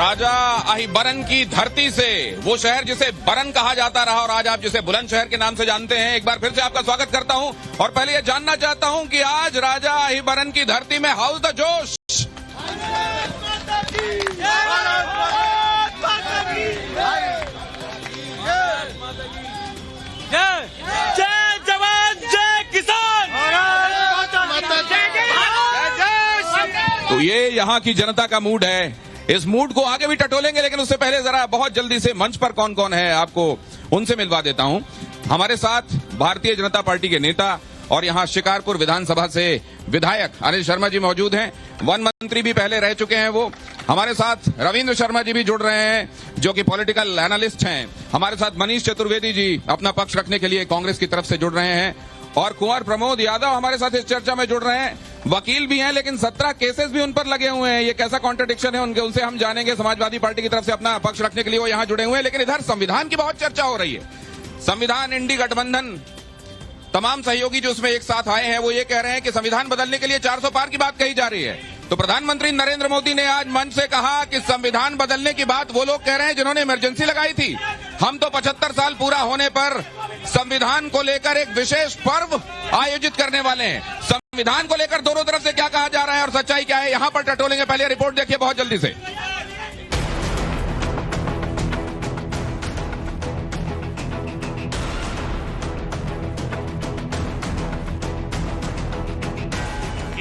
राजा अहिबरन की धरती से, वो शहर जिसे बरन कहा जाता रहा और आज आप जिसे बुलंदशहर के नाम से जानते हैं, एक बार फिर से आपका स्वागत करता हूं और पहले ये जानना चाहता हूं कि आज राजा अहिबरन की धरती में हाउस द जोश। जय जवान जय किसान। तो ये यहाँ की जनता का मूड है। इस मूड को आगे भी टटोलेंगे, लेकिन उससे पहले जरा बहुत जल्दी से मंच पर कौन कौन है आपको उनसे मिलवा देता हूं। हमारे साथ भारतीय जनता पार्टी के नेता और यहाँ शिकारपुर विधानसभा से विधायक अनिल शर्मा जी मौजूद हैं। वन मंत्री भी पहले रह चुके हैं वो। हमारे साथ रविंद्र शर्मा जी भी जुड़ रहे हैं जो कि पॉलिटिकल एनालिस्ट हैं। हमारे साथ मनीष चतुर्वेदी जी अपना पक्ष रखने के लिए कांग्रेस की तरफ से जुड़ रहे हैं और कुंवर प्रमोद यादव हमारे साथ इस चर्चा में जुड़ रहे हैं। वकील भी हैं, लेकिन 17 केसेस भी उन पर लगे हुए हैं। ये कैसा कॉन्ट्रडिक्शन है उनके, उनसे हम जानेंगे। समाजवादी पार्टी की तरफ से अपना पक्ष रखने के लिए वो यहाँ जुड़े हुए हैं। लेकिन इधर संविधान की बहुत चर्चा हो रही है। संविधान, इंडी गठबंधन, तमाम सहयोगी जो उसमें एक साथ आए हैं वो ये कह रहे हैं कि संविधान बदलने के लिए 400 पार की बात कही जा रही है। तो प्रधानमंत्री नरेंद्र मोदी ने आज मंच से कहा कि संविधान बदलने की बात वो लोग कह रहे हैं जिन्होंने इमरजेंसी लगाई थी। हम तो 75 साल पूरा होने पर संविधान को लेकर एक विशेष पर्व आयोजित करने वाले हैं। संविधान को लेकर दोनों तरफ से क्या कहा जा रहा है और सच्चाई क्या है, यहां पर टटोलेंगे। पहले रिपोर्ट देखिए बहुत जल्दी से।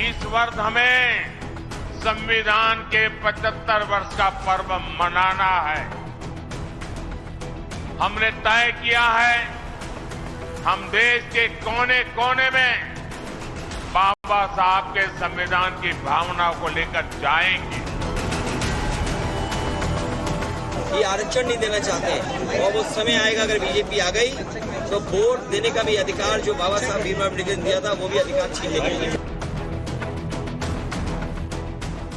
इस वर्ष हमें संविधान के 75 वर्ष का पर्व मनाना है। हमने तय किया है हम देश के कोने कोने में बाबा साहब के संविधान की भावना को लेकर जाएंगे। ये आरक्षण नहीं देना चाहते और वो समय आएगा अगर बीजेपी आ गई तो वोट देने का भी अधिकार जो बाबा साहब भीमराव अम्बेडकर ने दिया था वो भी अधिकार छीन लेंगे।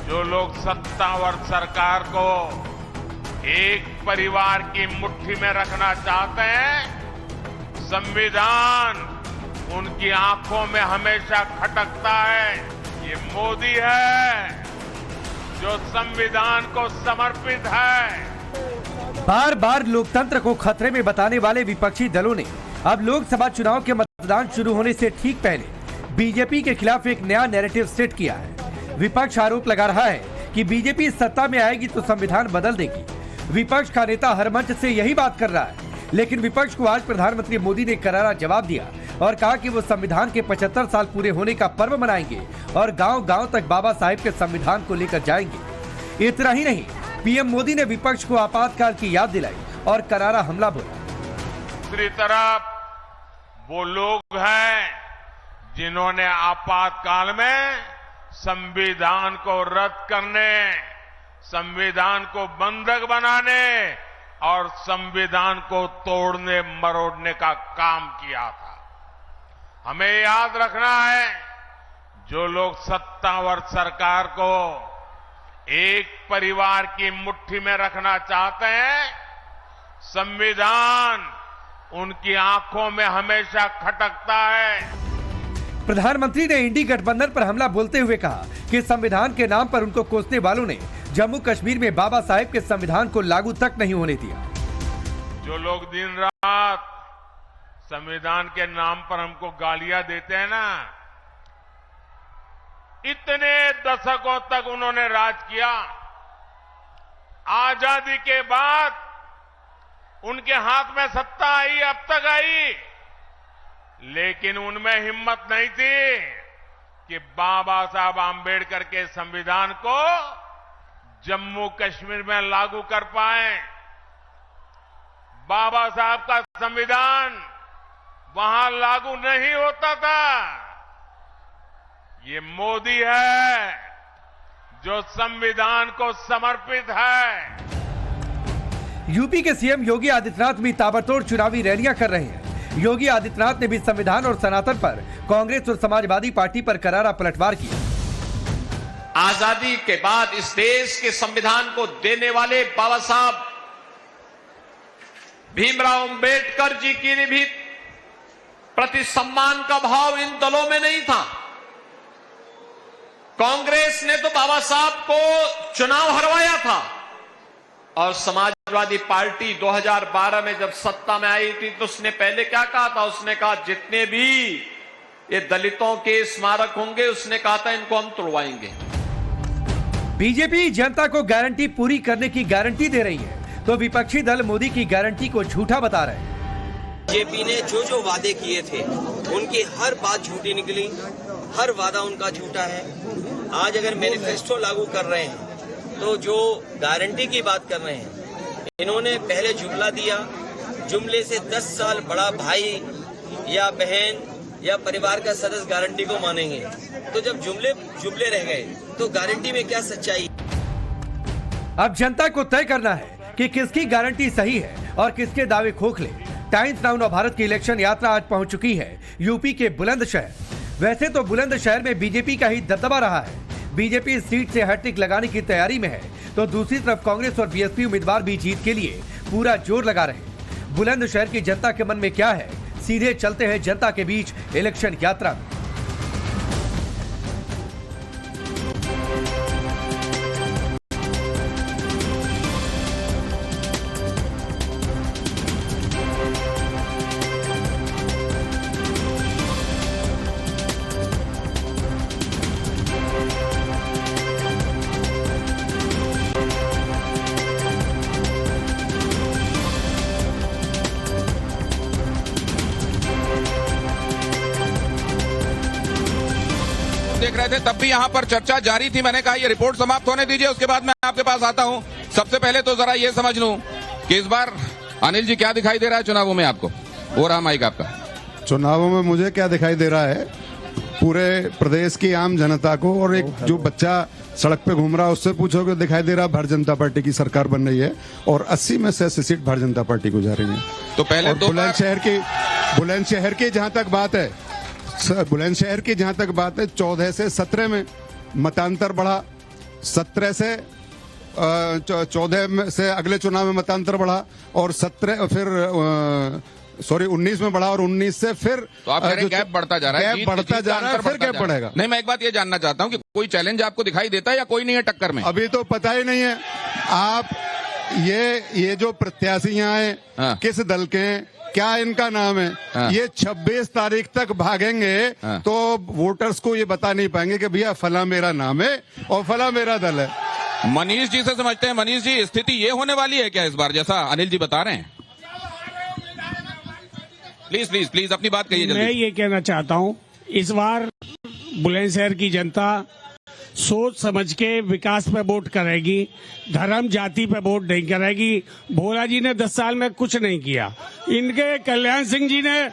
जो लोग सत्तावर सरकार को एक परिवार की मुट्ठी में रखना चाहते हैं, संविधान उनकी आंखों में हमेशा खटकता है। ये मोदी है जो संविधान को समर्पित है। बार बार लोकतंत्र को खतरे में बताने वाले विपक्षी दलों ने अब लोकसभा चुनाव के मतदान शुरू होने से ठीक पहले बीजेपी के खिलाफ एक नया नैरेटिव सेट किया है। विपक्ष आरोप लगा रहा है कि बीजेपी सत्ता में आएगी तो संविधान बदल देगी। विपक्ष का नेता हर मंच से यही बात कर रहा है, लेकिन विपक्ष को आज प्रधानमंत्री मोदी ने करारा जवाब दिया और कहा कि वो संविधान के 75 साल पूरे होने का पर्व मनाएंगे और गांव-गांव तक बाबा साहेब के संविधान को लेकर जाएंगे। इतना ही नहीं, पीएम मोदी ने विपक्ष को आपातकाल की याद दिलाई और करारा हमला बोला। दूसरी तरफ वो लोग हैं जिन्होंने आपातकाल में संविधान को रद्द करने, संविधान को बंधक बनाने और संविधान को तोड़ने मरोड़ने का काम किया था। हमें याद रखना है, जो लोग सत्तावर सरकार को एक परिवार की मुट्ठी में रखना चाहते हैं, संविधान उनकी आंखों में हमेशा खटकता है। प्रधानमंत्री ने इंडी गठबंधन पर हमला बोलते हुए कहा कि संविधान के नाम पर उनको कोसने वालों ने जम्मू कश्मीर में बाबा साहेब के संविधान को लागू तक नहीं होने दिया। जो लोग दिन रात संविधान के नाम पर हमको गालियां देते हैं ना, इतने दशकों तक उन्होंने राज किया। आजादी के बाद उनके हाथ में सत्ता आई, अब तक आई, लेकिन उनमें हिम्मत नहीं थी कि बाबा साहब आम्बेडकर के संविधान को जम्मू कश्मीर में लागू कर पाए। बाबा साहब का संविधान वहां लागू नहीं होता था। ये मोदी है जो संविधान को समर्पित है। यूपी के सीएम योगी आदित्यनाथ भी ताबड़तोड़ चुनावी रैलियां कर रहे हैं। योगी आदित्यनाथ ने भी संविधान और सनातन पर कांग्रेस और समाजवादी पार्टी पर करारा पलटवार किया। आजादी के बाद इस देश के संविधान को देने वाले बाबा साहब भीमराव अंबेडकर जी की भी प्रति सम्मान का भाव इन दलों में नहीं था। कांग्रेस ने तो बाबा साहब को चुनाव हरवाया था, और समाजवादी पार्टी 2012 में जब सत्ता में आई थी तो उसने पहले क्या कहा था? उसने कहा जितने भी ये दलितों के स्मारक होंगे, उसने कहा था इनको हम तोड़वाएंगे। बीजेपी जनता को गारंटी पूरी करने की गारंटी दे रही है तो विपक्षी दल मोदी की गारंटी को झूठा बता रहे हैं। बीजेपी ने जो जो वादे किए थे उनकी हर बात झूठी निकली, हर वादा उनका झूठा है। आज अगर मैनिफेस्टो लागू कर रहे हैं तो जो गारंटी की बात कर रहे हैं, इन्होंने पहले जुमला दिया, जुमले से 10 साल बड़ा भाई या बहन या परिवार का सदस्य गारंटी को मानेंगे, तो जब जुमले रह गए तो गारंटी में क्या सच्चाई? अब जनता को तय करना है कि किसकी गारंटी सही है और किसके दावे खोखले। टाइम्स नाउ भारत की इलेक्शन यात्रा आज पहुंच चुकी है यूपी के बुलंदशहर। वैसे तो बुलंदशहर में बीजेपी का ही दबदबा रहा है। बीजेपी इस सीट से हैट्रिक लगाने की तैयारी में है तो दूसरी तरफ कांग्रेस और बीएसपी उम्मीदवार भी जीत के लिए पूरा जोर लगा रहे हैं। बुलंदशहर की जनता के मन में क्या है, सीधे चलते हैं जनता के बीच इलेक्शन यात्रा में। देख रहे थे तब भी यहाँ पर चर्चा जारी थी। मैंने कहा ये रिपोर्ट समाप्त होने दीजिए, उसके बाद मैं आपके पास आता हूँ। सबसे पहले तो जरा ये समझ लूं कि इस बार अनिल जी क्या दिखाई दे रहा है चुनावों में आपको? वो रहा माइक आपका। चुनावों में मुझे क्या दिखाई दे रहा है, पूरे प्रदेश की आम जनता को और एक जो बच्चा सड़क पे घूम रहा है उससे पूछोगे, दिखाई दे रहा है भारतीय जनता पार्टी की सरकार बन रही है और 80 में से 80 सीट भारतीय जनता पार्टी को जा रही है। तो पहले बुलंदशहर की जहां तक बात है, बुलंदशहर की जहां तक बात है, 14 से 17 में मतांतर बढ़ा, 17 से 14 से अगले चुनाव में मतांतर बढ़ा और 19 में बढ़ा और 19 से फिर तो आप कह रहे हैं गैप बढ़ता जा रहा है, गैप बढ़ता जा रहा है, फिर गैप बढ़ेगा। नहीं, मैं एक बात ये जानना चाहता हूँ कि कोई चैलेंज आपको दिखाई देता है या कोई नहीं है टक्कर में? अभी तो पता ही नहीं है। आप ये जो प्रत्याशी यहाँ है, हाँ। किस दल के हैं, क्या इनका नाम है, हाँ। ये 26 तारीख तक भागेंगे, हाँ। तो वोटर्स को ये बता नहीं पाएंगे कि भैया फला मेरा नाम है और फला मेरा दल है। मनीष जी से समझते हैं। मनीष जी, स्थिति ये होने वाली है क्या इस बार जैसा अनिल जी बता रहे हैं? प्लीज अपनी बात कहिए जल्दी। मैं ये कहना चाहता हूँ, इस बार बुलंदशहर की जनता सोच समझ के विकास पे वोट करेगी, धर्म जाति पे वोट नहीं करेगी। भोला जी ने 10 साल में कुछ नहीं किया। इनके कल्याण सिंह जी ने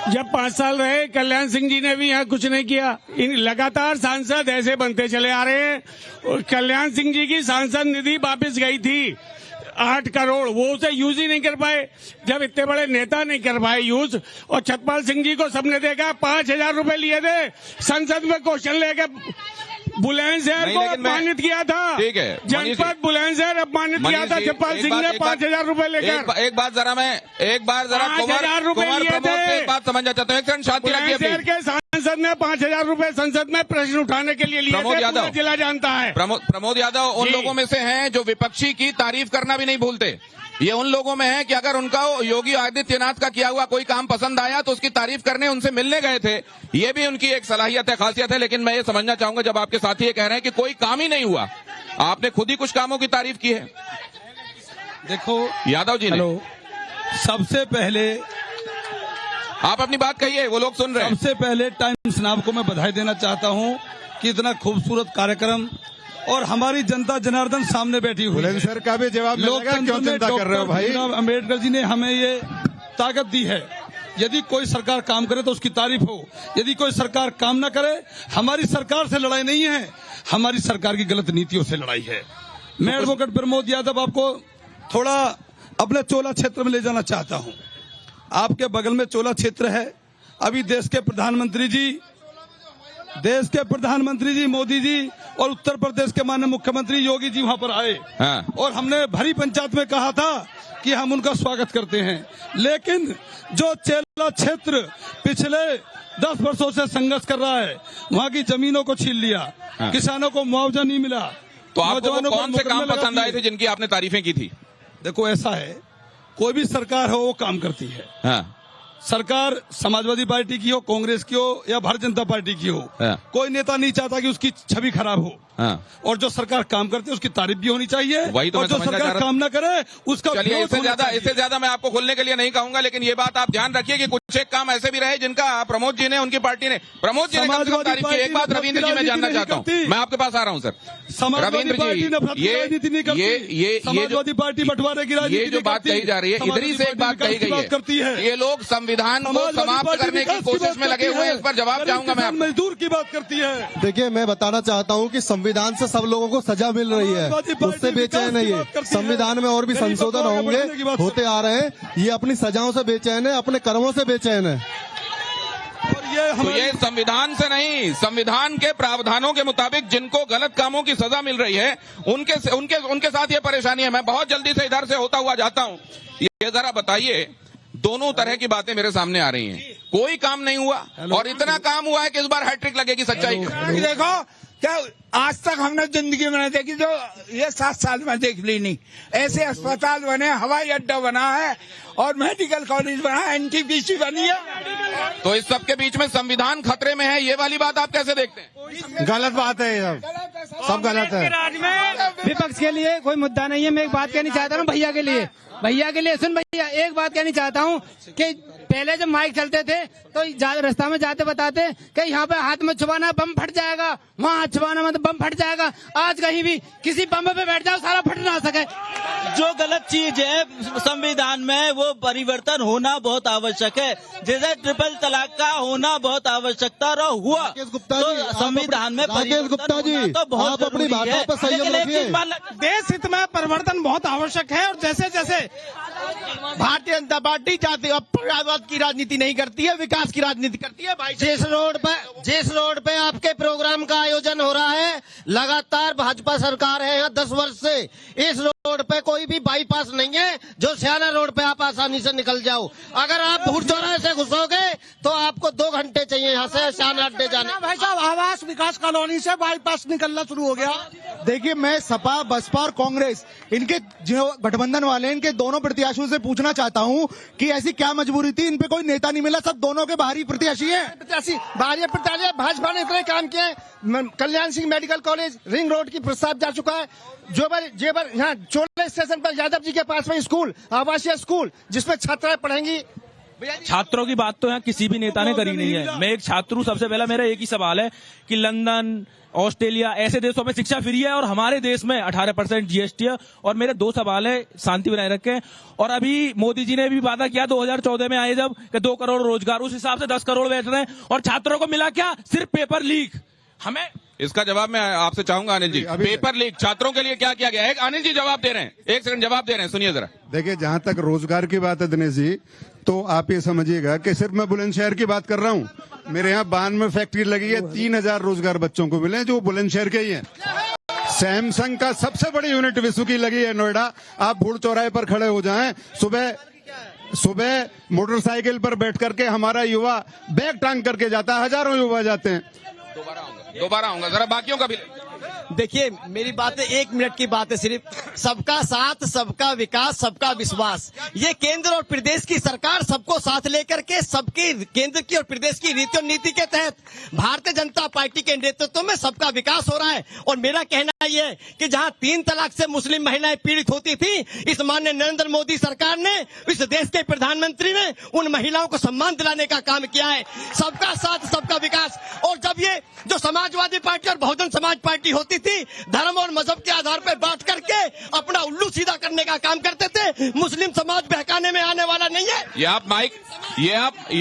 जब 5 साल रहे, कल्याण सिंह जी ने भी यहाँ कुछ नहीं किया। इन लगातार सांसद ऐसे बनते चले आ रहे हैं। कल्याण सिंह जी की सांसद निधि वापस गई थी 8 करोड़, वो उसे यूज ही नहीं कर पाए। जब इतने बड़े नेता नहीं कर पाए यूज, और छतरपाल सिंह जी को सबने देखा 5,000 रुपए लिए थे संसद में क्वेश्चन लेके, बुलंदशहर को अपमानित किया था। ठीक है, जनपद बुलंदशहर अपमानित किया था छतरपाल सिंह ने 5,000 रुपए लेकर। एक बार जरा 5,000 रुपए लिए थे। एक बात समझना चाहता हूँ, एक सेकंड शांति रखिए। बुलंदशहर के सांसद ने 5,000 रुपए संसद में प्रश्न उठाने के लिए लिए थे। पूरा जिला जानता है। प्रमोद यादव उन लोगों में से हैं जो विपक्षी की तारीफ करना भी नहीं भूलते। ये उन लोगों में है कि अगर उनका योगी आदित्यनाथ का किया हुआ कोई काम पसंद आया तो उसकी तारीफ करने उनसे मिलने गए थे। ये भी उनकी एक सलाहियत है, खासियत है। लेकिन मैं ये समझना चाहूंगा, जब आपके साथी ये कह रहे हैं कि कोई काम ही नहीं हुआ, आपने खुद ही कुछ कामों की तारीफ की है। देखो यादव जी ने, सबसे पहले आप अपनी बात कहिए, वो लोग सुन रहे हैं। सबसे पहले टाइम्स नाउ को मैं बधाई देना चाहता हूं कि इतना खूबसूरत कार्यक्रम और हमारी जनता जनार्दन सामने बैठी हुई है। बुलंदशहर का भी जवाब मिलेगा, क्यों चिंता कर रहे हो भाई? अम्बेडकर जी ने हमें ये ताकत दी है, यदि कोई सरकार काम करे तो उसकी तारीफ हो, यदि कोई सरकार काम न करे, हमारी सरकार से लड़ाई नहीं है, हमारी सरकार की गलत नीतियों से लड़ाई है। मैं एडवोकेट प्रमोद यादव आपको थोड़ा अपने चोला क्षेत्र में ले जाना चाहता हूं। आपके बगल में चोला क्षेत्र है। अभी देश के प्रधानमंत्री जी मोदी जी और उत्तर प्रदेश के माननीय मुख्यमंत्री योगी जी वहां पर आए, हाँ। और हमने भरी पंचायत में कहा था कि हम उनका स्वागत करते हैं। लेकिन जो चेला क्षेत्र पिछले 10 वर्षों से संघर्ष कर रहा है, वहां की जमीनों को छीन लिया, हाँ। किसानों को मुआवजा नहीं मिला, तो आपको नौजवानों को कौन से काम मुकदमे पसंद लगाती आए थे है। जिनकी आपने तारीफें की थी? देखो ऐसा है, कोई भी सरकार हो वो काम करती है। हाँ, सरकार समाजवादी पार्टी की हो, कांग्रेस की हो या भारतीय जनता पार्टी की हो, हाँ। कोई नेता नहीं चाहता कि उसकी छवि खराब हो। हाँ। और जो सरकार काम करती है उसकी तारीफ भी होनी चाहिए। वही तो और मैं जो समझना चाह सरकार रहा था। काम ना करे उसका चलिए, विरोध होना चाहिए। इससे ज्यादा मैं आपको खोलने के लिए नहीं कहूंगा, लेकिन ये बात आप ध्यान रखिए कि कुछ एक काम ऐसे भी रहे जिनका प्रमोद जी ने, उनकी पार्टी ने, प्रमोद जी ने कम से कम तारीफ की। एक बात रविंद्र जी मैं जानना चाहता हूँ, मैं आपके पास आ रहा हूँ सर। समाजवादी पार्टी नफरत की राजनीति नहीं करती। समाजवादी पार्टी बंटवारे की राजनीति ये जो बात कही जा रही है, इधर ही से एक बात कही गई है, ये लोग संविधान को समाप्त करने की कोशिश में लगे हुए हैं। इस पर जवाब चाहूंगा मैं आपको। मजदूर की बात करती है। देखिए, मैं बताना चाहता हूं कि संविधान से सब लोगों को सजा मिल रही है, उससे बेचैन है ये। संविधान में और भी संशोधन होंगे, होते आ रहे हैं। ये अपनी सजाओं से बेचैन है, अपने कर्मों से बेचैन है। तो ये संविधान से नहीं, संविधान के प्रावधानों के मुताबिक जिनको गलत कामों की सजा मिल रही है उनके साथ ये परेशानी है। मैं बहुत जल्दी से इधर से होता हुआ जाता हूँ। ये जरा बताइए, दोनों तरह की बातें मेरे सामने आ रही हैं। कोई काम नहीं हुआ और इतना काम हुआ है कि इस बार हैट्रिक लगेगी सच्चाई। देखो क्या आज तक हमने जिंदगी में नहीं देखी, जो ये 7 साल में देख ली नहीं। ऐसे अस्पताल बने, हवाई अड्डा बना है और मेडिकल कॉलेज बना है, एनटीपीसी बनी है। तो इस सब के बीच में संविधान खतरे में है, ये वाली बात आप कैसे देखते हैं? गलत बात है, ये सब गलत है। राज में विपक्ष के लिए कोई मुद्दा नहीं है। मैं एक बात कहनी चाहता हूँ भैया के लिए, सुन भैया, एक बात कहनी चाहता हूँ कि पहले जब माइक चलते थे तो रास्ता में जाते बताते कि यहाँ पे हाथ में छुपाना बम फट जाएगा, वहाँ हाथ छुपाना मतलब बम फट जाएगा। आज कहीं भी किसी बम पे बैठ जाओ, सारा फट ना सके। जो गलत चीज है संविधान में वो परिवर्तन होना बहुत आवश्यक है। जैसे ट्रिपल तलाक का होना बहुत आवश्यकता हुआ, तो संविधान में गुप्ता जी, तो बहुत आप अपनी बातों पर संयम रखिए। देश हित में परिवर्तन बहुत आवश्यक है। और जैसे जैसे भारतीय जनता पार्टी जाति और परिवारवाद की राजनीति नहीं करती है, विकास की राजनीति करती है। भाई जिस रोड पे आपके प्रोग्राम का आयोजन हो रहा है, लगातार भाजपा सरकार है यहाँ 10 वर्ष से। इस रोड पे कोई भी बाईपास नहीं है जो सियाना रोड पे आप आसानी से निकल जाओ। अगर आप भूट चौराहे से घुसोगे तो आपको 2 घंटे चाहिए यहाँ से सियाना अड्डे जाने। भाई साहब, आवास विकास कॉलोनी से बाईपास निकलना शुरू हो गया। देखिए, मैं सपा, बसपा और कांग्रेस, इनके जो गठबंधन वाले, इनके दोनों प्रत्याशियों से पूछना चाहता हूँ कि ऐसी क्या मजबूरी थी, इन पे कोई नेता नहीं मिला, सब दोनों के बाहरी प्रत्याशी हैं। बाहरी प्रत्याशी भाजपा ने इतने काम किए। Kalyan Singh medical college ring road की प्रस्ताव जा चुका है। जेबर यहाँ चोले स्टेशन पर यादव जी के पास में स्कूल, आवासीय स्कूल, जिसमें छात्राएं पढ़ेंगी। छात्रों की बात तो यहाँ किसी भी नेता ने करी नहीं है। मैं एक छात्र हूँ। सबसे पहला मेरा एक ही सवाल है कि लंदन, ऑस्ट्रेलिया ऐसे देशों में शिक्षा फ्री है और हमारे देश में 18% जीएसटी है। और मेरे 2 सवाल है, शांति बनाए रखें। और अभी मोदी जी ने भी वादा किया 2014 में आए जब कि 2 करोड़ रोजगार, उस हिसाब से 10 करोड़ बैठ रहे हैं और छात्रों को मिला क्या? सिर्फ पेपर लीक। हमें इसका जवाब मैं आपसे चाहूंगा अनिल जी। पेपर लीक छात्रों के लिए क्या किया गया है? अनिल जी जवाब दे रहे हैं, 1 सेकंड जवाब दे रहे हैं, सुनिए जरा। देखिए, जहां तक रोजगार की बात है दिनेश जी, तो आप ये समझिएगा कि सिर्फ मैं बुलंदशहर की बात कर रहा हूं। मेरे यहाँ 92 फैक्ट्री लगी है, 3000 रोजगार बच्चों को मिले जो बुलंदशहर के ही हैं। सैमसंग का सबसे बड़ी यूनिट विश्व की लगी है नोएडा। आप भूड़ चौराहे पर खड़े हो जाएं, सुबह मोटरसाइकिल पर बैठ करके हमारा युवा बैग टांग करके जाता है, हजारों युवा जाते हैं। दोबारा आऊंगा, जरा बाकियों का भी। देखिए, मेरी बात है, 1 मिनट की बात है सिर्फ। सबका साथ, सबका विकास, सबका विश्वास। ये केंद्र और प्रदेश की सरकार सबको साथ लेकर के सबके केंद्र की और प्रदेश की रीति और नीति के तहत भारतीय जनता पार्टी के नेतृत्व में सबका विकास हो रहा है। और मेरा कहना यह है कि जहां 3 तलाक से मुस्लिम महिलाएं पीड़ित होती थी, इस माननीय नरेंद्र मोदी सरकार ने, इस देश के प्रधानमंत्री ने उन महिलाओं को सम्मान दिलाने का काम किया है। सबका साथ, सबका विकास। और जब ये जो समाजवादी पार्टी और बहुजन समाज पार्टी होती थी, धर्म और मजहब के आधार पर बांट करके अपना उल्लू सीधा करने का काम करते थे। मुस्लिम समाज बहकाने में आने वाला नहीं है। ये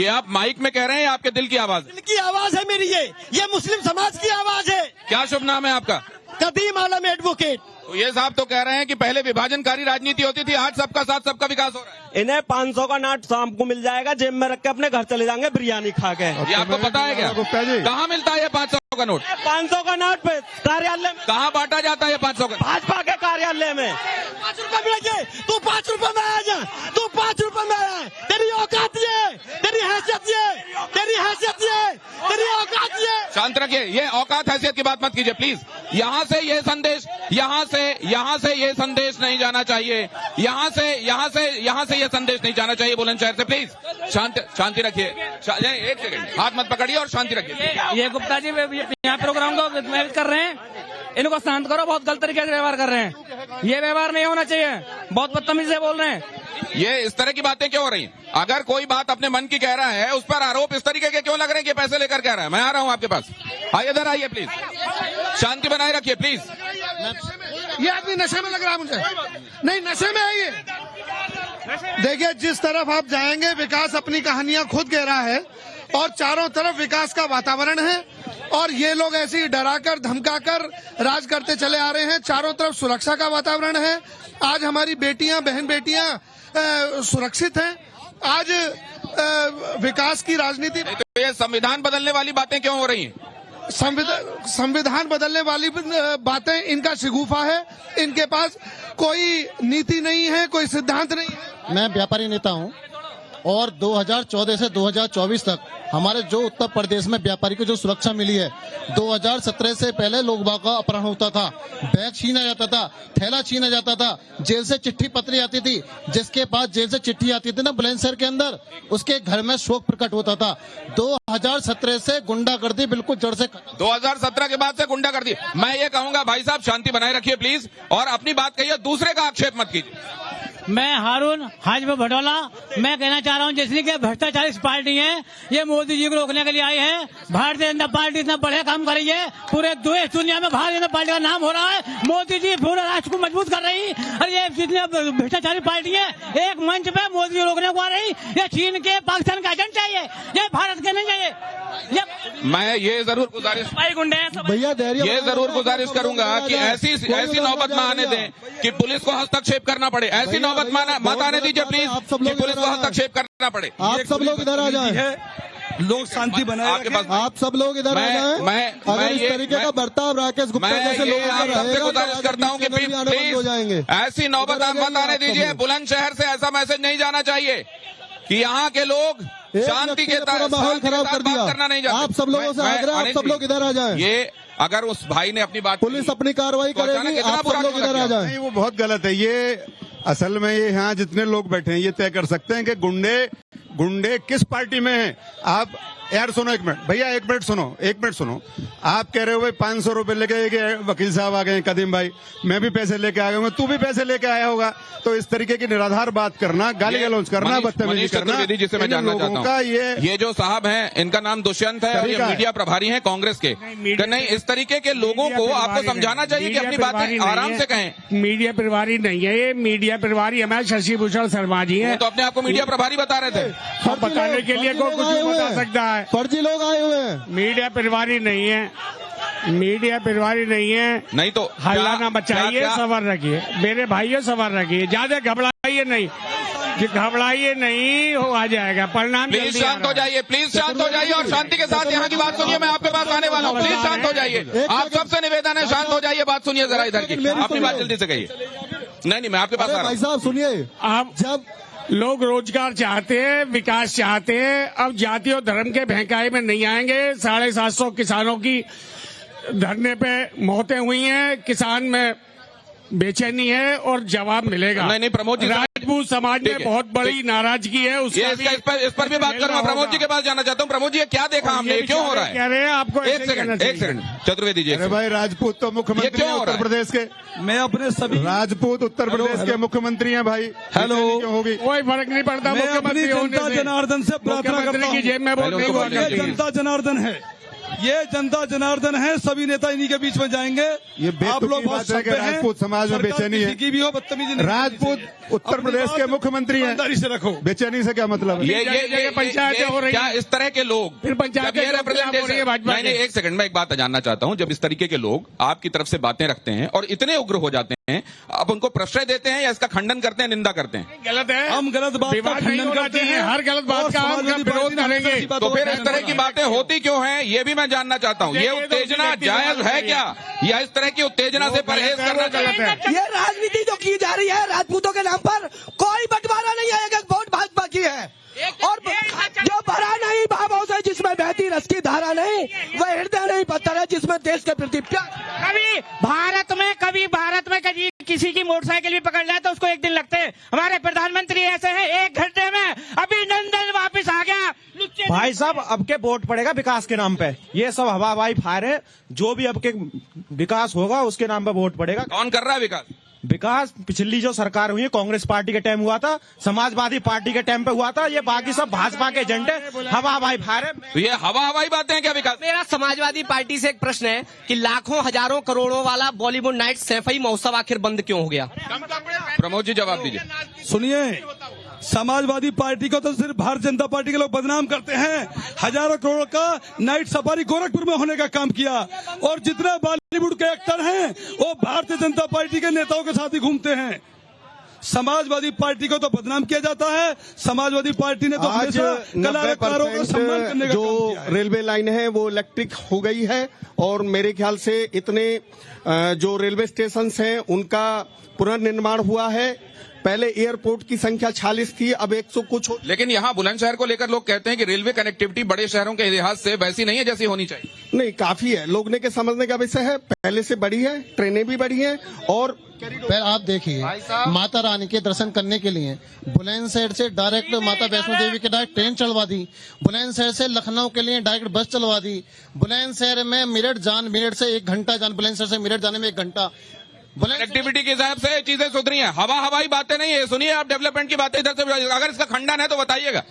आप माइक में कह रहे हैं, आपके दिल की आवाज? दिल की आवाज है मेरी। ये मुस्लिम समाज की आवाज है। क्या शुभ नाम है आपका? कदीम आलम एडवोकेट। तो ये साहब तो कह रहे हैं कि पहले विभाजनकारी राजनीति होती थी, आज सबका साथ, सबका विकास हो रहा है। इन्हें 500 का नोट शाम को मिल जाएगा, जेब में रख के अपने घर चले जाएंगे बिरयानी खा के। ये आपको पता है क्या? कहाँ मिलता है ये 500 का नोट? 500 का नोट पे कार्यालय में। कहाँ बांटा जाता है ये 500 का? भाजपा के कार्यालय में। 5 रुपए मिलेंगे, तू 5 रुपए में आ जा, तू 5 रुपए में आया। तेरी औकात ये, तेरी हैसियत ये, तेरी हैसियत ये, तेरी औकात ये। शांत रखिए, ये औकात हैसियत की बात मत कीजिए प्लीज। यहाँ से ये संदेश नहीं जाना चाहिए। यहाँ से ये संदेश नहीं जाना चाहिए बुलंदशहर से। प्लीज शांति रखिए। एक सेकंड, हाथ मत पकड़िए और शांति रखिए। ये गुप्ता जी यहाँ प्रोग्राम को मैनेज कर रहे हैं, इनको शांत करो। बहुत गलत तरीके से व्यवहार कर रहे हैं, ये व्यवहार नहीं होना चाहिए। बहुत बदतमीजी से बोल रहे हैं। ये इस तरह की बातें क्यों हो रही हैं? अगर कोई बात अपने मन की कह रहा है, उस पर आरोप इस तरीके के क्यों लग रहे हैं कि पैसे लेकर कह रहा है? मैं आ रहा हूं आपके पास, आइए इधर आइए प्लीज। शांति बनाए रखिए प्लीज। ये आदमी नशे में लग रहा है मुझे। नहीं, नशे में है ये। देखिए, जिस तरफ आप जाएंगे विकास अपनी कहानियां खुद कह रहा है और चारों तरफ विकास का वातावरण है और ये लोग ऐसे ही डराकर धमकाकर राज करते चले आ रहे हैं। चारों तरफ सुरक्षा का वातावरण है। आज हमारी बेटियां, बहन बेटियां सुरक्षित हैं। आज विकास की राजनीति। तो ये संविधान बदलने वाली बातें क्यों हो रही हैं? संविधान बदलने वाली बातें इनका शिगुफा है। इनके पास कोई नीति नहीं है, कोई सिद्धांत नहीं है। मैं व्यापारी नेता हूं और 2014 से 2024 तक हमारे जो उत्तर प्रदेश में व्यापारी को जो सुरक्षा मिली है, 2017 से पहले लोगों का अपहरण होता था, बैग छीना जाता था, थैला छीना जाता था, जेल से चिट्ठी पत्री आती थी, जिसके बाद जेल से चिट्ठी आती थी ना बुलंदशहर के अंदर, उसके घर में शोक प्रकट होता था। 2017 से गुंडागर्दी बिल्कुल जड़ से 2017 के बाद से गुंडागर्दी। मैं ये कहूंगा भाई साहब शांति बनाए रखिए प्लीज और अपनी बात कहिए, दूसरे का आक्षेप मत कीजिए। मैं हारून हाजब भटोला, मैं कहना चाह रहा हूँ जिसने के भ्रष्टाचारी पार्टी है, ये मोदी जी को रोकने के लिए आई है। भारतीय जनता पार्टी इतना बढ़िया काम कर रही है, पूरे देश दुनिया में भारतीय जनता पार्टी का नाम हो रहा है। मोदी जी पूरे राष्ट्र को मजबूत कर रही और ये जितने भ्रष्टाचारी पार्टी है एक मंच पे मोदी जी रोकने को आ रही। ये चीन के, पाकिस्तान का एजेंट चाहिए, ये भारत के नहीं चाहिए। मैं ये जरूर गुजारिश भैया ये जरूर गुजारिश करूंगा कि ऐसी नौबत न आने दें कि पुलिस को हस्तक्षेप करना पड़े। ऐसी नौबत मत आने दीजिए प्लीज कि पुलिस को हस्तक्षेप करना पड़े। आप सब लोग इधर आ जाए, लोग शांति बनाए आपके पास। आप सब लोग इधर आ जाए। मैं इस तरीके का बर्ताव राकेश गुप्ता जैसे लोग आप सबसे गुजारिश करता हूँ कि प्लीज ऐसी नौबत आप मत आने दीजिए। बुलंदशहर से ऐसा मैसेज नहीं जाना चाहिए कि यहाँ के लोग शांति के साथ माहौल खराब कर दिया। करना नहीं चाहते। आप सब लोगों से आग्रह, आप सब लोग इधर आ जाए। ये अगर उस भाई ने अपनी बात, पुलिस अपनी कार्रवाई करेगी, आप सब लोग इधर आ जाए। नहीं, वो बहुत गलत है। ये असल में ये यहाँ जितने लोग बैठे हैं ये तय कर सकते हैं कि गुंडे किस पार्टी में हैं। आप यार सुनो एक मिनट, भैया एक मिनट सुनो। आप कह रहे हो भाई 500 रुपए लेके वकील साहब आ गए, कदीम भाई, मैं भी पैसे लेके आ गया हूँ, तू भी पैसे लेके आया होगा। तो इस तरीके की निराधार बात करना, गाली गलौज करना, बदतमीजी करना, जिसे मैं जानना चाहता हूँ, ये जो साहब हैं इनका नाम दुष्यंत है और ये मीडिया प्रभारी हैं कांग्रेस के। नहीं, इस तरीके के लोगों को आपको समझाना चाहिए कि अपनी बातें आराम से कहें। मीडिया प्रभारी नहीं है ये, मीडिया प्रभारी हमारे शशि भूषण शर्मा जी हैं। तो अपने आप को मीडिया प्रभारी बता रहे थे। बताने के लिए कोई कुछ बता सकता है। फर्जी लोग आए हुए हैं। मीडिया प्रभारी नहीं है, मीडिया प्रभारी नहीं है। नहीं तो हल्ला ना मचाइए, सबर रखिए मेरे भाइयों, सबर रखिए, ज्यादा घबराइए नहीं, घबराइए नहीं, हो आ जाएगा परिणाम। प्लीज शांत हो जाइए, प्लीज शांत हो जाइए और शांति के साथ यहाँ की बात सुनिए। मैं आपके पास आने वाला हूँ, प्लीज शांत हो जाइए। आप सबसे निवेदन है, शांत हो जाइए, बात सुनिए जरा इधर की, अपनी बात जल्दी से कहिए। नहीं, मैं आपके पास आ रहा हूँ। भाई साहब सुनिए, आप जब लोग रोजगार चाहते हैं, विकास चाहते हैं, अब जाति और धर्म के बहकाए में नहीं आएंगे। 750 किसानों की धरने पे मौतें हुई हैं, किसान में बेचैनी है और जवाब मिलेगा। नहीं प्रमोद जी, राजपूत समाज में बहुत बड़ी नाराजगी है। इस पर भी बात करूंगा। प्रमोद जी के पास जाना चाहता हूँ। प्रमोद जी, क्या देखा हमने, क्यों हो रहा है? कह रहे हैं आपको एक सेकंड चतुर्वेदी जी। अरे भाई, राजपूत तो मुख्यमंत्री हैं उत्तर प्रदेश के। मैं अपने सभी राजपूत उत्तर प्रदेश के मुख्यमंत्री हैं भाई। हेलो, होगी कोई फर्क नहीं पड़ता। मैं अपनी जनता जनार्दन से प्रार्थना करता हूँ, जेब में जनता जनार्दन है, ये जनता जनार्दन है, सभी नेता इन्हीं के बीच में जाएंगे। ये आप लोग बात है कि राजपूत समाज में बेचैनी है, की भी हो बदतमीजी। राजपूत उत्तर प्रदेश के मुख्यमंत्री हैं, से रखो। बेचैनी से क्या मतलब है? ये पंचायतें हो रही हैं, इस तरह के लोग फिर पंचायतें नहीं, एक सेकंड, मैं एक बात जानना चाहता हूँ। जब इस तरीके के लोग आपकी तरफ से बातें रखते हैं और इतने उग्र हो जाते हैं, आप उनको प्रश्रय देते हैं या इसका खंडन करते हैं, निंदा करते हैं? गलत है, हम गलत बात का खंडन करते हैं, हर गलत बात का हम विरोध करेंगे। तो फिर इस तरह की बातें होती क्यों हैं, ये भी मैं जानना चाहता हूँ। ये उत्तेजना जायज है क्या, या इस तरह की उत्तेजना से परहेज करना गलत है? ये राजनीति जो की जा रही है राजपूतों के नाम पर, कोई बंटवारा नहीं है, एक वोट भाजपा की है और जो भरा नहीं जाति रस की धारा नहीं, वह हृदय नहीं पत्थर है जिसमें देश के प्रति प्यार। कभी भारत में कभी किसी की मोटरसाइकिल भी पकड़ जाए तो उसको एक दिन लगते हैं। हमारे प्रधानमंत्री ऐसे हैं, 1 घंटे में अभिनंदन वापस आ गया। भाई साहब अब के वोट पड़ेगा विकास के नाम पे, ये सब हवा हवाई फायर है। जो भी अब के विकास होगा उसके नाम पे वोट पड़ेगा। कौन कर रहा है विकास? विकास पिछली जो सरकार हुई है, कांग्रेस पार्टी के टाइम हुआ था, समाजवादी पार्टी के टाइम पे हुआ था, ये बाकी सब भाजपा के एजेंडे हवा हवाई फायर है। तो ये हवा हवाई बातें हैं क्या विकास? मेरा समाजवादी पार्टी से एक प्रश्न है कि लाखों हजारों करोड़ों वाला बॉलीवुड नाइट सैफई महोत्सव आखिर बंद क्यों हो गया? प्रमोद जी जवाब दीजिए। सुनिए, समाजवादी पार्टी को तो सिर्फ भारतीय जनता पार्टी के लोग बदनाम करते हैं। हजारों करोड़ का नाइट सफारी गोरखपुर में होने का काम किया, और जितने बॉलीवुड के एक्टर हैं वो भारतीय जनता पार्टी के नेताओं के साथ ही घूमते हैं। समाजवादी पार्टी को तो बदनाम किया जाता है। समाजवादी पार्टी ने तो आज कलाकारों का सम्मान करने का जो काम किया है। रेलवे लाइन है वो इलेक्ट्रिक हो गई है, और मेरे ख्याल से इतने जो रेलवे स्टेशन हैं उनका पुनर्निर्माण हुआ है। पहले एयरपोर्ट की संख्या 46 थी, अब 100 कुछ हो। लेकिन यहाँ बुलंदशहर को लेकर लोग कहते हैं कि रेलवे कनेक्टिविटी बड़े शहरों के इतिहास से वैसी नहीं है जैसी होनी चाहिए। नहीं, काफी है, लोगने के समझने का विषय है। पहले से बढ़ी है, ट्रेनें भी बढ़ी हैं। और फिर आप देखिए, माता रानी के दर्शन करने के लिए बुलंदशहर से डायरेक्ट माता वैष्णो देवी के डायरेक्ट ट्रेन चलवा दी, बुलंदशहर से लखनऊ के लिए डायरेक्ट बस चलवा दी, बुलंदशहर में मेरठ से 1 घंटा बुलंदशहर से मेरठ जाने में 1 घंटा। कनेक्टिविटी के हिसाब से चीजें सुधरी हैं, हवा हवाई बातें नहीं है। सुनिए आप डेवलपमेंट की बातें इधर से, अगर इसका खंडन है तो बताइएगा।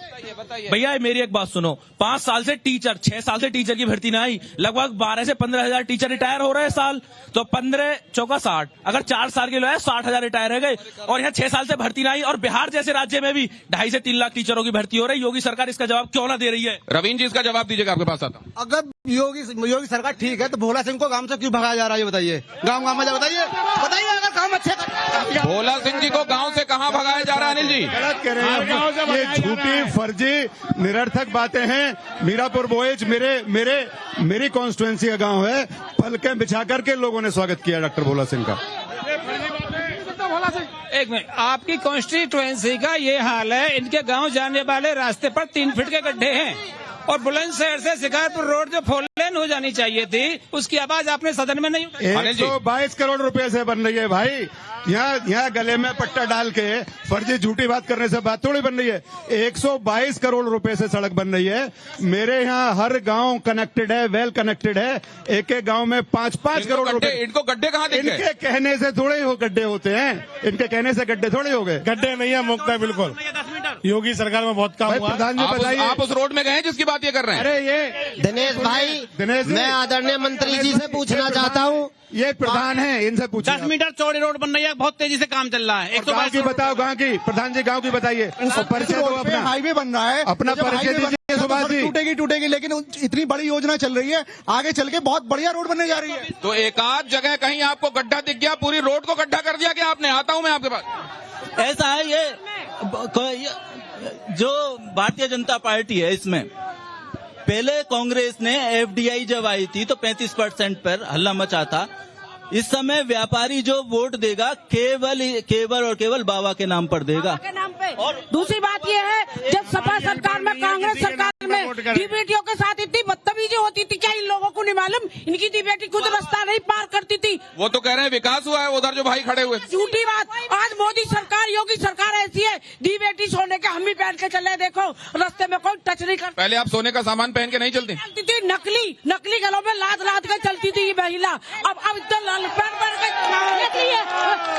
भैया मेरी एक बात सुनो, 5 साल से टीचर, 6 साल से टीचर की भर्ती ना आई, लगभग 12 से 15 हजार टीचर रिटायर हो रहे हैं साल। तो 15 चौका 60, अगर 4 साल के लोग 60 हजार रिटायर हो गए, और यहाँ 6 साल से भर्ती ना आई। और बिहार जैसे राज्य में भी 2.5 से 3 लाख टीचरों की भर्ती हो रही। योगी सरकार इसका जवाब क्यों ना दे रही है? रवीन जी इसका जवाब दीजिएगा, आपके पास आता हूँ। अगर योगी सरकार ठीक है तो भोला सिंह को गांव से क्यों भगाया जा रहा है, ये बताइए। गांव में बताइए अगर काम अच्छे। भोला सिंह जी को गांव से कहां भगाया जा रहा है? अनिल जी गलत कह रहे हैं, ये झूठी फर्जी निरर्थक बातें हैं। मीरापुर बोएज मेरी कॉन्स्टिट्यूएंसी का गांव है। पलकें बिछा करके लोगों ने स्वागत किया डॉक्टर भोला सिंह का। एक मिनट, आपकी कॉन्स्टिट्यूएंसी का ये हाल है, इनके गांव जाने वाले रास्ते पर 3 फीट के गड्ढे हैं, और बुलंदशहर से शिकारपुर रोड जो 4 लेन हो जानी चाहिए थी, उसकी आवाज आपने सदन में नहीं उठाई। 122 करोड़ रुपए से बन रही है भाई। यहाँ गले में पट्टा डाल के फर्जी झूठी बात करने से बात थोड़ी बन रही है। 122 करोड़ रुपए से सड़क बन रही है। मेरे यहाँ हर गांव कनेक्टेड है, वेल कनेक्टेड है। एक एक गांव में 5-5 करोड़ रुपए। इनको गड्ढे कहाँ दिख गए? इनके कहने से थोड़े ही गड्ढे होते हैं, इनके कहने से गड्ढे थोड़े हो गए। गड्ढे नहीं है, मुक्त है बिल्कुल। योगी सरकार में बहुत काम हुआ। प्रधान जी बताइए, आप उस रोड में गए जिसकी बात ये कर रहे हैं? अरे ये दिनेश भाई, मैं आदरणीय मंत्री जी से पूछना चाहता हूँ, ये प्रधान है, इनसे पूछिए। 10 मीटर चौड़ी रोड बन रही है, बहुत तेजी से काम चल रहा है। 122 की बताओ, गांव की प्रधान जी, गांव की बताइए। परिचय दो अपना, हाईवे बन रहा है, अपना परिचय दीजिए सुभाष जी। टूटेगी, लेकिन इतनी बड़ी योजना चल रही है, आगे चल के बहुत बढ़िया रोड बनने जा रही है। तो एक आध जगह कहीं आपको गड्ढा दिख गया, पूरी रोड को गड्ढा कर दिया क्या आपने? आता हूं मैं आपके पास। ऐसा है, ये जो भारतीय जनता पार्टी है, इसमें पहले कांग्रेस ने FDI जब आई थी तो 35% पर हल्ला मचा था। इस समय व्यापारी जो वोट देगा केवल बाबा के नाम पर देगा। और दूसरी बात ये है, जब सपा सरकार में, कांग्रेस सरकार में डीबीटीओ के साथ इतनी बदतमीजी होती थी, क्या इन लोगों को नहीं मालूम? इनकी डीबीटी खुद रास्ता नहीं पार करती थी। वो तो कह रहे हैं विकास हुआ है, उधर जो भाई खड़े हुए। झूठी बात। आज मोदी सरकार, योगी सरकार ऐसी है, डीबीटी सोने के हम भी पहन के चले, देखो रास्ते में कोई टच नहीं करता। पहले आप सोने का सामान पहन के नहीं चलती थी, नकली गलों में लाद के चलती थी ये महिला। अब इतना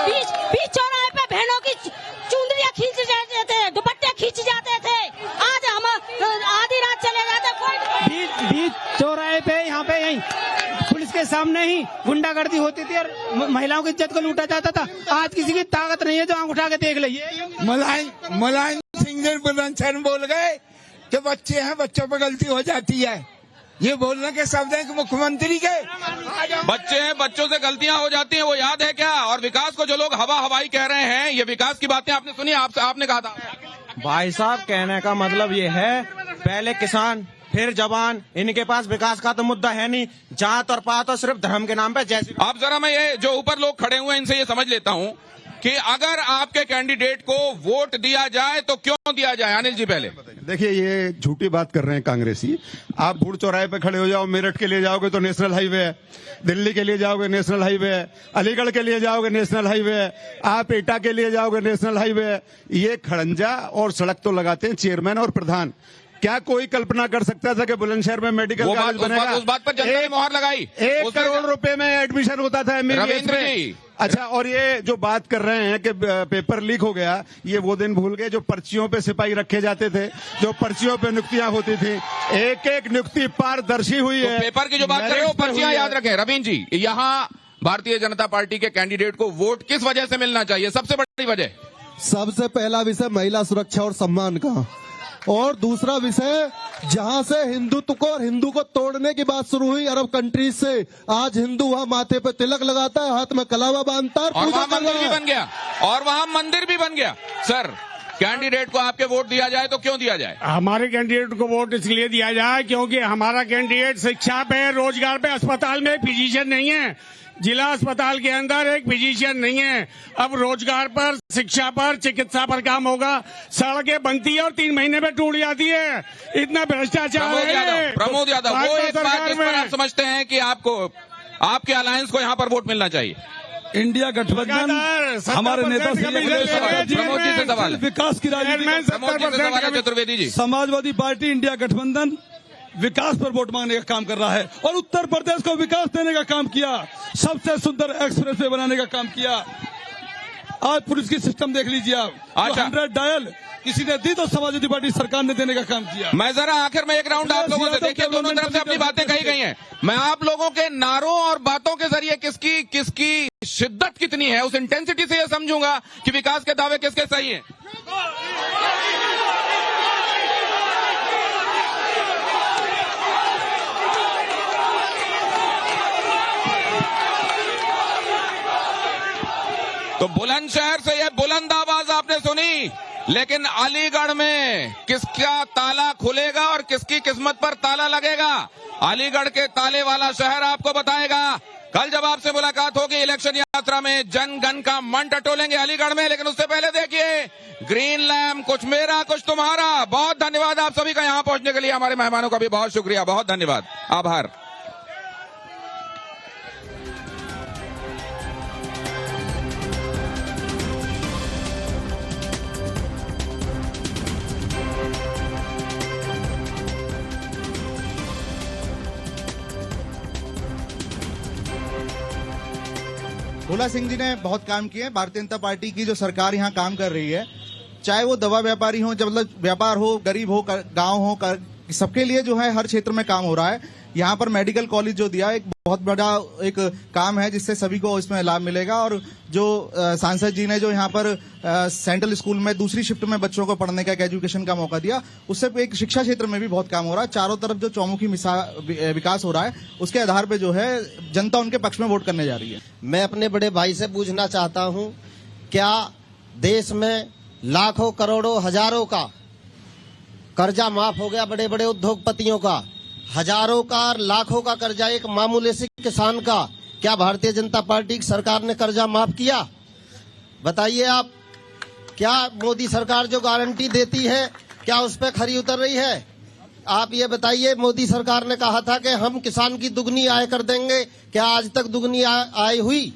बीच चौराहे पे बहनों की चुंदरियां खींच जाते थे, दुपट्टे खींच जाते थे। आज हम आधी रात चले जाते। बीच चौराहे पे, यहाँ पे, यहीं पुलिस के सामने ही गुंडागर्दी होती थी और महिलाओं की इज्जत को लूटा जाता था। आज किसी की ताकत नहीं है जो आंख उठा के देख ले। मुलायम सिंह जी बुलंदशहर बोल गए कि बच्चे हैं, बच्चों पर गलती हो जाती है। ये बोलने के शब्द हैं कि मुख्यमंत्री के। बच्चे हैं, बच्चों से गलतियां हो जाती हैं, वो याद है क्या? और विकास को जो लोग हवा हवाई कह रहे हैं, ये विकास की बातें आपने सुनी, आपने कहा था। भाई साहब, कहने का मतलब ये है, पहले किसान फिर जवान, इनके पास विकास का तो मुद्दा है नहीं। जात और पात और सिर्फ धर्म के नाम पे जैसे। आप जरा, मैं ये जो ऊपर लोग खड़े हुए हैं इनसे ये समझ लेता हूँ कि अगर आपके कैंडिडेट को वोट दिया जाए तो क्यों दिया जाए? अनिल जी पहले देखिए, ये झूठी बात कर रहे हैं कांग्रेसी। आप भूड़ चौराहे पे खड़े हो जाओ, मेरठ के लिए जाओगे तो नेशनल हाईवे है, दिल्ली के लिए जाओगे नेशनल हाईवे है, अलीगढ़ के लिए जाओगे नेशनल हाईवे है, आप एटा के लिए जाओगे नेशनल हाईवे है। ये खड़ंजा और सड़क तो लगाते हैं चेयरमैन और प्रधान। क्या कोई कल्पना कर सकता था कि बुलंदशहर में मेडिकल कॉलेज बनेगा? उस बात पर जनता ने मोहर लगाई। 1 करोड़ रुपए में एडमिशन होता था MBBS में। अच्छा, और ये जो बात कर रहे हैं कि पेपर लीक हो गया, ये वो दिन भूल गए जो पर्चियों पे सिपाही रखे जाते थे, जो पर्चियों पे नियुक्तियां होती थी। एक एक नियुक्ति पारदर्शी हुई है। पेपर की जो बात कर रहे हो, पर्चियां याद रखें। रवीन जी, यहाँ भारतीय जनता पार्टी के कैंडिडेट को वोट किस वजह से मिलना चाहिए? सबसे बड़ी वजह? सबसे पहला विषय महिला सुरक्षा और सम्मान का, और दूसरा विषय जहां से हिंदुत्व को और हिंदू को तोड़ने की बात शुरू हुई अरब कंट्रीज से, आज हिंदू वहां माथे पे तिलक लगाता है, हाथ में कलावा बांधता है, और वहां मंदिर भी बन गया, और वहां मंदिर भी बन गया। सर, कैंडिडेट को आपके वोट दिया जाए तो क्यों दिया जाए? हमारे कैंडिडेट को वोट इसलिए दिया जाए क्योंकि हमारा कैंडिडेट शिक्षा पे, रोजगार पे, अस्पताल में फिजिशियन नहीं है, जिला अस्पताल के अंदर एक फिजिशियन नहीं है। अब रोजगार पर, शिक्षा पर, चिकित्सा पर काम होगा। सड़कें बनती है और 3 महीने में टूट जाती है। इतना भ्रष्टाचार है। प्रमोद यादव, वो एक बात जिस पर आप समझते हैं कि आपको, आपके अलायंस को यहाँ पर वोट मिलना चाहिए? इंडिया गठबंधन हमारे नेता प्रमोद जी से सवाल, विकास की राजनीति, प्रमोद जी से सवाल है। चतुर्वेदी जी, समाजवादी पार्टी इंडिया गठबंधन विकास पर वोट मांगने का काम कर रहा है और उत्तर प्रदेश को विकास देने का काम किया, सबसे सुंदर एक्सप्रेस वे बनाने का काम किया। आज पुलिस की सिस्टम देख लीजिए आप, 100 डायल किसी ने दी तो समाजवादी पार्टी सरकार ने देने का काम किया। मैं जरा आखिर में एक राउंड आप लोगों से, देखिए दोनों तरफ से अपनी बातें कही गई हैं, मैं आप लोगों के नारों और बातों के जरिए किसकी शिद्दत कितनी है, उस इंटेंसिटी से यह समझूंगा कि विकास के दावे किसके सही हैं। तो बुलंदशहर से यह बुलंद आवाज आपने सुनी, लेकिन अलीगढ़ में किसका ताला खुलेगा और किसकी किस्मत पर ताला लगेगा? अलीगढ़ के ताले वाला शहर आपको बताएगा। कल जब आपसे मुलाकात होगी इलेक्शन यात्रा में, जन गण का मन टटोलेंगे अलीगढ़ में, लेकिन उससे पहले देखिए ग्रीन लैम्प, कुछ मेरा कुछ तुम्हारा। बहुत धन्यवाद आप सभी का यहाँ पहुंचने के लिए। हमारे मेहमानों का भी बहुत शुक्रिया, बहुत धन्यवाद, आभार। भोला सिंह जी ने बहुत काम किए। भारतीय जनता पार्टी की जो सरकार यहाँ काम कर रही है, चाहे वो दवा व्यापारी हो, जब मतलब व्यापार हो, गरीब हो, गांव हो, सबके लिए जो है हर क्षेत्र में काम हो रहा है। यहाँ पर मेडिकल कॉलेज जो दिया, एक बहुत बड़ा एक काम है जिससे सभी को इसमें लाभ मिलेगा। और जो सांसद जी ने जो यहाँ पर सेंट्रल स्कूल में दूसरी शिफ्ट में बच्चों को पढ़ने का, एक एजुकेशन का मौका दिया, उससे एक शिक्षा क्षेत्र में भी बहुत काम हो रहा है। चारों तरफ जो चौमुखी विकास हो रहा है, उसके आधार पर जो है जनता उनके पक्ष में वोट करने जा रही है। मैं अपने बड़े भाई से पूछना चाहता हूँ, क्या देश में लाखों करोड़ों हजारों का कर्जा माफ हो गया? बड़े बड़े उद्योगपतियों का हजारों का, लाखों का कर्जा एक मामूली से किसान का, क्या भारतीय जनता पार्टी की सरकार ने कर्जा माफ किया? बताइए आप, क्या मोदी सरकार जो गारंटी देती है, क्या उस पर खरी उतर रही है? आप ये बताइए, मोदी सरकार ने कहा था कि हम किसान की दुगनी आय कर देंगे, क्या आज तक दुगनी आय हुई?